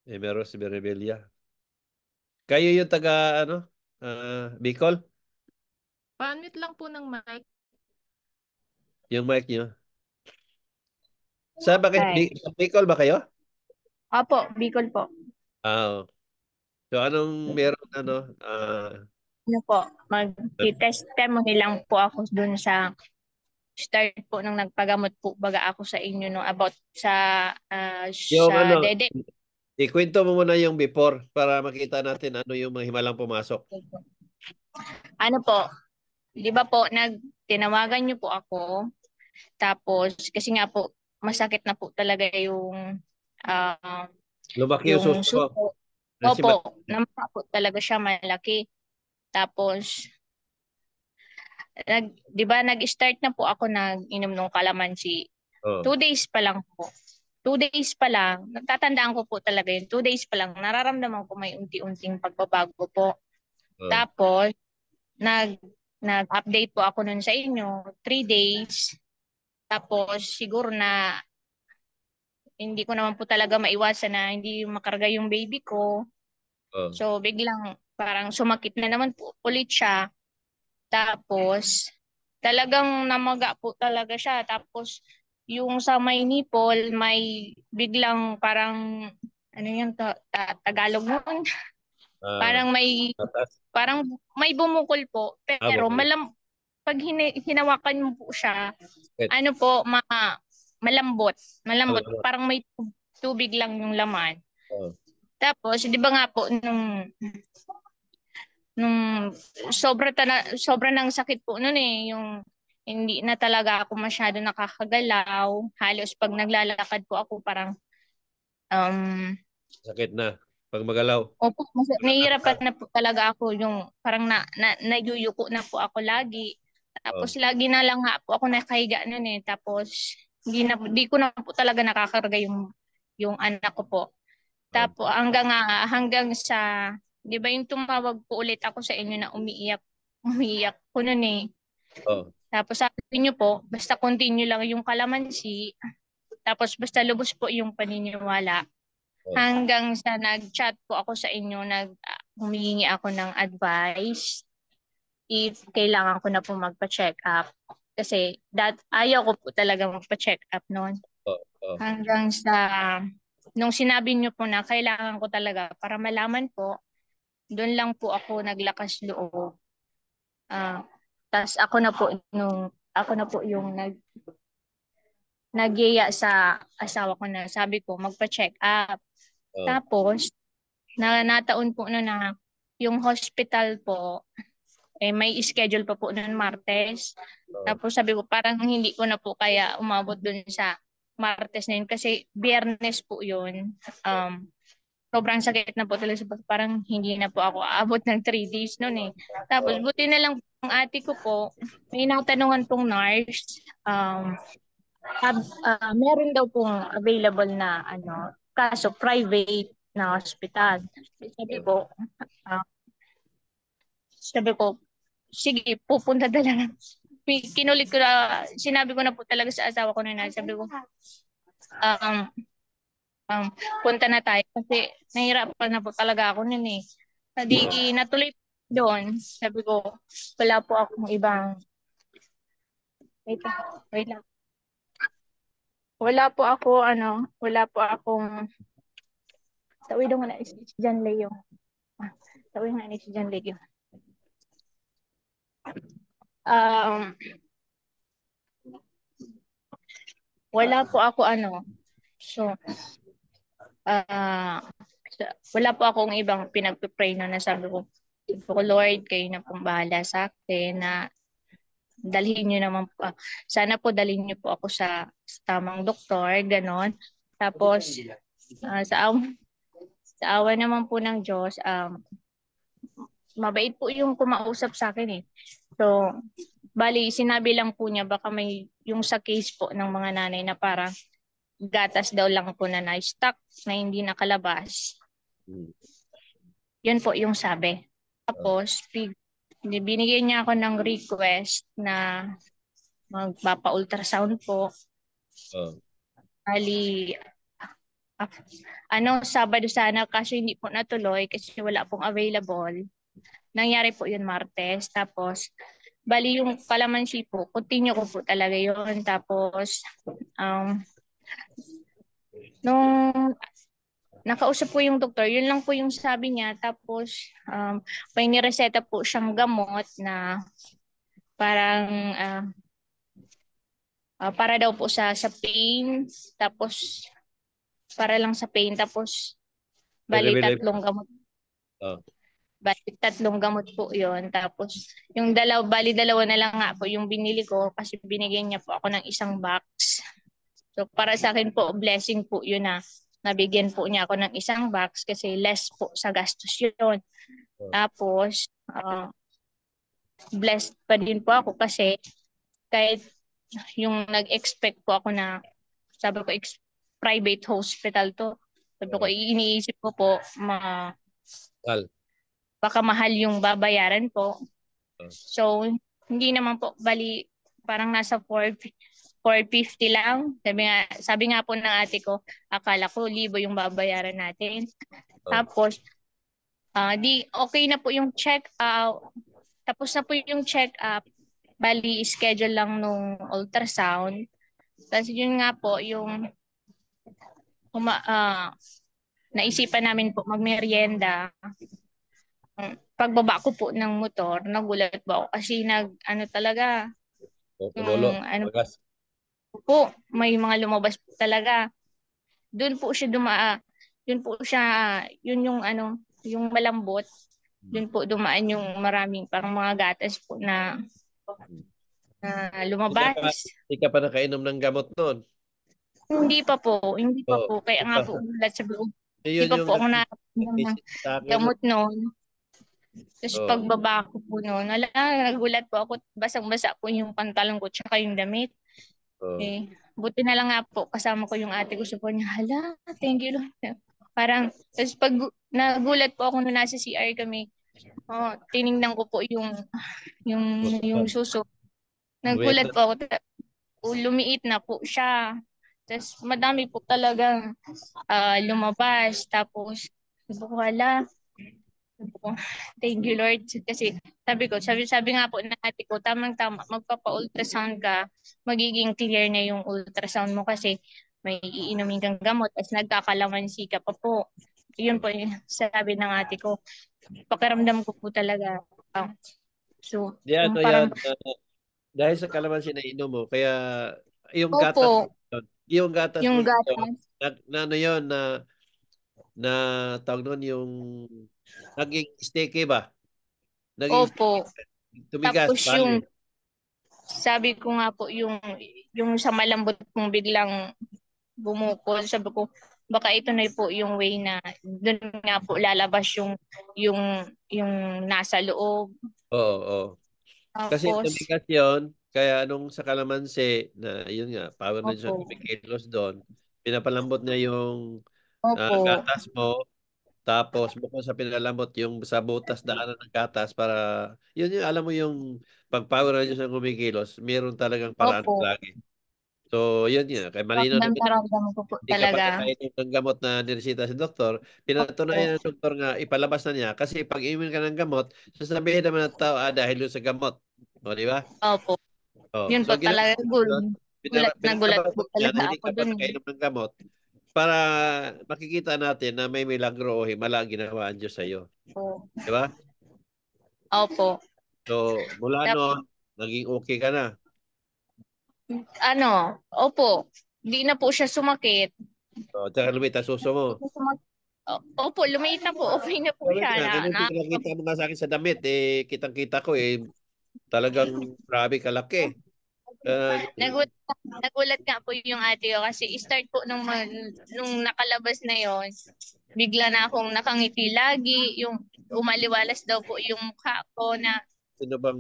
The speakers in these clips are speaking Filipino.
Emeros Mirabilia. Kayo yung taga, ano, Bicol? Pa-unmute lang po ng mic. Yung mic nyo. Sa bakit, Ay. Sa Bicol ba kayo? Opo, Bicol po. Oo. So, anong meron, ano, Ano po, mag-test demo nilang po ako dun sa start po nung nagpagamot po baga ako sa inyo no about yung sa ano, dede. ikwento mo muna yung before para makita natin ano yung mga himalang pumasok. Ano po, 'di ba po tinawagan niyo po ako tapos kasi nga po masakit na po talaga ah Lumaki yung yung suso mo. suko. Kasi Opo, namaka po talaga siya malaki. Tapos 'di ba nag-start na po ako nag-inom ng kalamansi. oh, 2 days pa lang po. 2 days pa lang, natatandaan ko po talaga yun. 2 days pa lang, nararamdaman ko may unti-unting pagbabago po. oh, Tapos, nag, nag-update po ako nun sa inyo, 3 days. Tapos, siguro na hindi ko naman po talaga maiwasan na hindi makarga yung baby ko. oh, So, biglang parang sumakit na naman po ulit siya. Tapos, talagang namaga po talaga siya. Tapos, yung sa may nipple, may biglang parang, ano yung Tagalog nun? ah, Parang may, tatas, parang may bumukol po. Pero bukol. pag hinawakan mo po siya, Sakit. ano po, malambot. Malambot. Oh, Parang may tubig lang yung laman. oh, Tapos, di ba nga po, nung sobra ng sakit po noon eh yung hindi na talaga ako masyado nakakagalaw halos pag naglalakad po ako parang um sakit na. Pag magalaw. opo Malakas nahihirapan na. na po talaga ako yung parang nayuyuko na po ako lagi Oh, tapos lagi na lang nga po ako nakahiga noon eh tapos hindi ko na po talaga nakakarga yung anak ko po. oh, Tapos hanggang sa 'di ba yung tumawag po ulit ako sa inyo na umiiyak ko noon eh. oh, Tapos sabi niyo po, basta continue lang yung kalamansi, tapos basta lubos po yung paniniwala. oh, Hanggang sa nag-chat po ako sa inyo, humingi ako ng advice if kailangan ko na po magpa-check up. Kasi ayaw ko po talaga magpa-check up noon. oh, oh, Hanggang sa nung sinabi niyo po na kailangan ko talaga para malaman po, doon lang po ako naglakas loob. Ah, tas ako na po yung nagyaya sa asawa ko na sabi ko magpa-check up. oh, Tapos nataon po na yung hospital po may schedule pa po noon Martes. oh, Tapos sabi ko parang hindi ko na po kaya umabot dun sa Martes na yun kasi Biyernes po yun. Sobrang sakit na po talaga parang hindi na po ako aabot ng 3 days noon eh. Tapos oh, buti na lang ang ate ko po, may natanungan pong nurse, meron daw pong available na kaso private na hospital. Sabi oh, ko, ah, sabi ko, sige, pupunta na lang. Kinulit ko na, sinabi ko na po talaga sa asawa ko na sabi ko, um, um, punta na tayo kasi nahirapan na po talaga ako nun eh. Di natuloy doon, sabi ko, wala po akong ibang, wait, wait lang. Wala po akong, tawid nga na si John Leo. Tawid nga ni si John Leo. Um, wala po ako so, ah, wala po akong ibang pinagpipray na nasabi ko, Lord, kayo na pong bahala sa akin na dalhin niyo naman po. Sana po dalhin niyo po ako sa tamang doktor, ganon. Tapos, ah, sa, aw- sa awa naman po ng Diyos, mabait po yung kumausap sa akin eh. So, bali, sinabi lang po niya baka may yung sa case po ng mga nanay na parang gatas daw lang po na na-stuck na hindi nakalabas. hmm, Yun po yung sabi. oh, Tapos, binigyan niya ako ng request na magpapa-ultrasound po. oh, Bali, Sabado sana, kaso hindi po natuloy kasi wala pong available. Nangyari po yun Martes. Tapos, bali yung kalamansi po, continue ko po talaga yun. Tapos, nung nakausap po yung doktor, yun lang po yung sabi niya. Tapos, may nireseta po siyang gamot na parang para daw po sa pain. Tapos, para lang sa pain. Tapos, bali Relief. tatlong gamot. Oh. Bali tatlong gamot po yun. Tapos, yung dalawa na lang nga po yung binili ko kasi binigyan niya po ako ng isang box. So, para sa akin po, blessing po yun na nabigyan po niya ako ng isang box kasi less po sa gastos yun. Tapos, blessed pa din po ako kasi kahit yung nag-expect po ako na, sabi ko, private hospital to. Sabi ko, iniisip ko po, baka mahal yung babayaran po. So, hindi naman po, bali, parang nasa 450 lang. Sabi nga po ng ate ko, akala ko libo yung babayaran natin. Tapos, di okay na po yung check out. Tapos na po yung check up. Bali, schedule lang nung ultrasound. Tapos yun nga po, yung naisipan namin po magmerienda. Pagbaba ko po ng motor, nagulat po ako kasi talaga, Magas. po, may mga lumabas po talaga. Doon po siya yun yung yung malambot. Doon po dumaan yung maraming parang mga gatas po na lumabas. Hindi ka pa nakainom ng gamot noon. Hindi pa Oh, po. Kaya nga po ulat sa loob. Hindi yun pa yung po ako na ng sa akin. gamot noon. Tapos pagbaba ko po noon, nagulat po ako, basang-basa po yung pantalon ko tsaka yung damit. Buti na lang nga po, kasama ko yung ate ko, po niya, hala, thank you Lord. Parang, tapos pag nagulat po ako na nasa CR kami, tiningnan ko po yung suso. Nagulat po ako, lumiit na po siya. Tapos madami po talagang lumabas. Tapos, hala, thank you Lord. Kasi sabi nga po ng ate ko, tamang-tama, magpapa-ultrasound ka, magiging clear na yung ultrasound mo kasi may iinumin kang gamot at nagkakalamansi ka pa po. Yun po yung sabi ng ate ko. Pakiramdam ko po talaga. Yan. Dahil sa kalamansi na inom mo, kaya yung gatas, yung gatas mo na yun, na tawag nun yung naging sticky ba? Opo. Tumigas, Tapos sabi ko nga po, yung sa malambot kong biglang bumukol, sabi ko, baka ito na po yung way na doon nga po lalabas yung nasa loob. Oo. Kasi tumigas yun, kaya anong sa kalamansi, na yun nga, power na siya kumikilos doon, pinapalambot niya yung gatas mo, tapos bukod sa pinalambot yung sa butas daanan ng gatas para, yun yung, alam mo yung pag-power na siya kumikilos, meron talagang paraan lagi. So, yun nga. Kaya malinaw naman Ramdam ko po hindi ka pa talaga. nakainom ng gamot na niresita si doktor. Pinatunayan ng doktor nga, ipalabas na niya. Kasi pag imin ka ng gamot, sasabihin naman ng tao, dahil yun sa gamot. O, di ba? Opo. Yun po talaga. Nagulat po niya na talaga hindi ako ka pa dun. nakainom ng gamot para makikita natin na may milagro o himala ginawa ang Diyos sa iyo. Di ba? Opo. So, mula noon, naging okay ka na. Opo. Di na po siya sumakit. So, tsaka lumita suso mo. Opo, lumiit na po. Okay na po siya. Nakita mo nga sa akin sa damit, kitang-kita ko, talagang grabe kalaki. Nagulat nga po yung ate ko kasi start po nung nakalabas na yon, bigla na akong nakangiti lagi. Yung umaliwalas daw po yung mukha ko na sino bang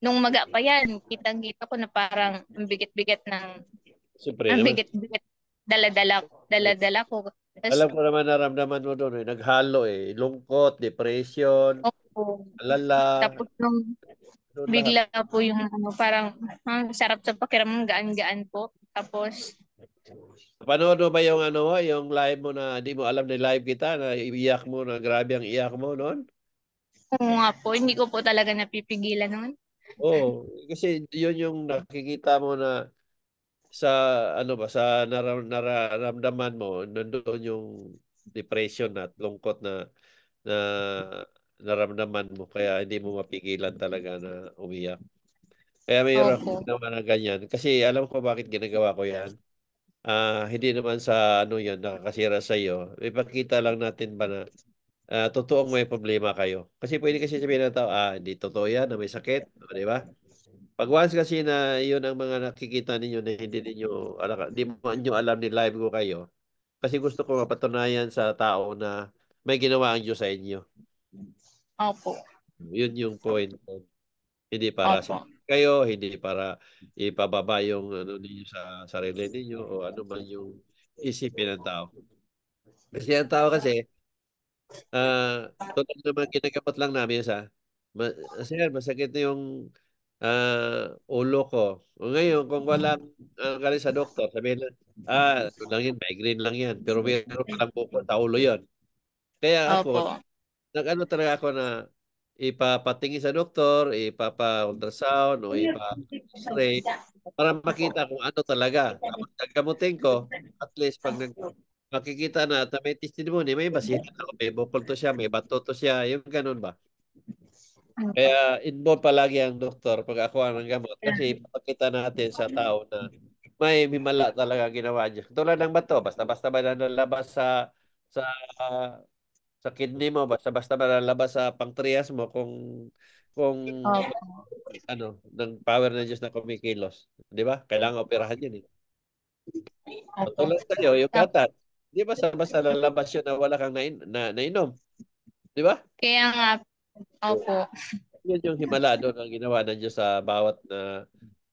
nung maga pa yan, kitang-kita ko na parang ang bigat-bigat siyempre naman. Dala-dala ko. Alam ko naman naramdaman mo doon, naghalo lungkot, depression, alala. Tapos bigla po yung parang sarap sa pakiramdam, gaan-gaan po. Tapos Panood mo ba yung ano mo, yung live mo na di mo alam na live kita na iiyak mo na grabe ang iyak mo noon? Oo nga po, hindi ko po talaga napipigilan noon. Oo, kasi yun yung nakikita mo na sa ano ba sa nararamdaman mo nandoon yung depression at lungkot na naramdaman mo kaya hindi mo mapigilan talaga na umiyak. Kaya mayroon Opo. akong ginawa na ganyan kasi alam ko bakit ginagawa ko yan. Hindi naman sa ano yan nakakasira sa iyo. Ipakita lang natin ba na totoong may problema kayo. Kasi pwede kasi sabihin ng tao, hindi totoo yan na may sakit, di ba? Pag once kasi na yun ang mga nakikita ninyo na hindi ninyo, hindi mo nyo alam ni live ko kayo. Kasi gusto ko mapatunayan sa tao na may ginawa ang Diyos sa inyo. Opo. Yun yung point ko. Hindi para sa Opo. kayo, hindi para ipababa yung ano ninyo sa sarili ninyo o ano man yung isipin ng tao. Kasi ang tao kasi, tulad naman ginagamot lang namin sa, sir, masakit na yung ulo ko. O ngayon, kung walang galing sa doktor, sabihin lang, ano lang yan, migraine lang yan. Pero meron palang bukol sa ulo yon. Kaya ako, Opo. nag-ano talaga ako na ipapatingin sa doktor, ipapa-ultrasound o ipa-x-ray para makita kung ano talaga. Tapos gagamutin ko, at least pag makikita na at may testimony, may basihan ako, may bukol to siya, may bato to siya, yung ganun ba? Kaya involved palagi ang doktor pag ako ang ng gamot kasi ipapakita natin sa tao na may himala talaga ginawa niya. Tulad ng bato, basta-basta ba na nalabas sa sa kidney mo, basta-basta ba nalabas sa pancreas mo kung Opo. ano, ng power ng Diyos na kumikilos. Di ba? Kailangan operahan yun eh. Opo. Tulad sa'yo, yung gatas. Di ba basta lalabas yun na wala kang nainom? Di ba? Kaya nga, So, opo. yun yung himala doon ang ginawa ng Diyos sa bawat na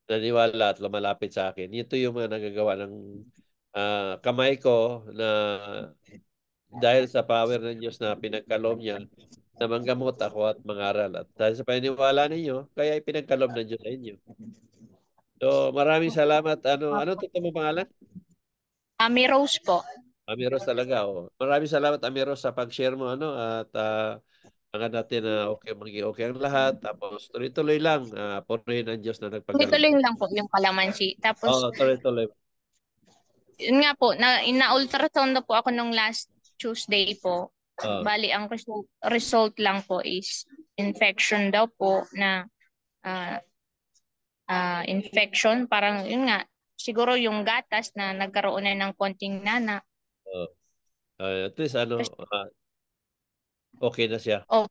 naniwala at lumalapit sa akin. Ito yung mga nagagawa ng kamay ko na dahil sa power ng Diyos na pinagkaloob niya na manggamot ako at mangaral. At dahil sa paniniwala ninyo, kaya ipinagkaloob ng Diyos sa inyo. So, maraming salamat. Ano Opo. totoo mo pangalan? Ami Rose po. Amiros talaga. Oh. Maraming salamat, Amiros, sa pag-share mo. At angan natin na okay, maging okay ang lahat. Tapos tuloy-tuloy lang. Purihin ang Diyos na nagpagaling. Tuloy lang po yung kalamansi. Tapos, Oo, tuloy-tuloy. yun nga po, ina-ultrasound na po ako nung last Tuesday po. Oo. Bali, ang result lang po is infection daw po na ah, infection. Parang yun nga, siguro yung gatas na nagkaroon na ng konting nana. Oo. At least okay na siya. Oh,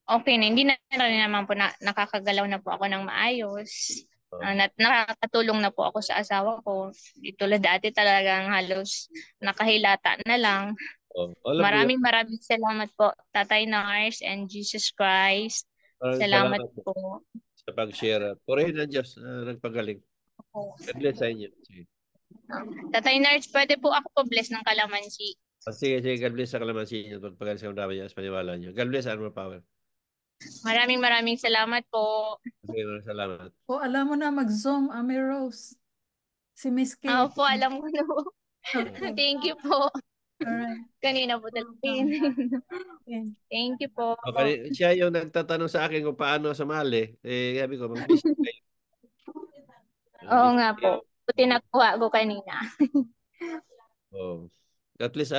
okay na. Hindi na rin naman po na nakakagalaw na po ako ng maayos. Oo. Nakakatulong na po ako sa asawa ko. Di tulad dati talagang halos nakahilata na lang. Oo. Alam ko yun. Maraming salamat po, Tatay Nars and Jesus Christ. Maraming Salamat salamat po. sa pag-share. Purihin ang Diyos na nagpagaling. God bless sa inyo. Sige. Tatay Nars, pwede po ako po bless ng kalamansi. Sige. God bless sa kalamansi inyo. Pagpagaling sa mga niya sa paniwala niyo. God bless and more power. Maraming salamat po. Sige, maraming salamat. Alam mo na mag-Zoom, Amy Rose. Si Miss Ako Kate. po, alam ko na po. Okay. Thank you po. Alright. Kanina po talaga. Okay. Thank you po. Okay, siya yung nagtatanong sa akin kung paano sumali. Sabi ko, mag-visit kayo. Oo Mag-visit nga po. kayo. Buti nakuha ko kanina. Oh. At least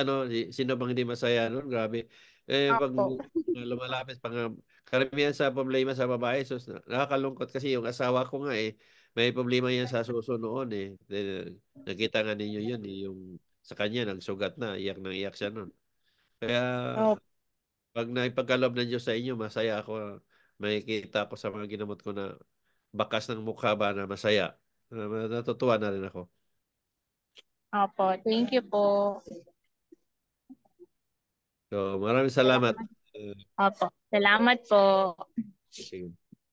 sino bang hindi masaya nun? Grabe. Pag Opo. lumalapit, karamihan sa problema sa babae, so, nakakalungkot kasi yung asawa ko nga may problema yan sa suso noon eh. Nakita nga ninyo yun eh, yung sa kanya, nagsugat na, iyak nang iyak siya nun. Kaya, Opo. pag naipagkaloob ng Diyos sa inyo, masaya ako. Makikita ko sa mga ginamot ko na bakas ng mukha ba na masaya. Natutuwa na rin ako. Opo. Thank you po. So, maraming salamat. Opo. Salamat po. Sige.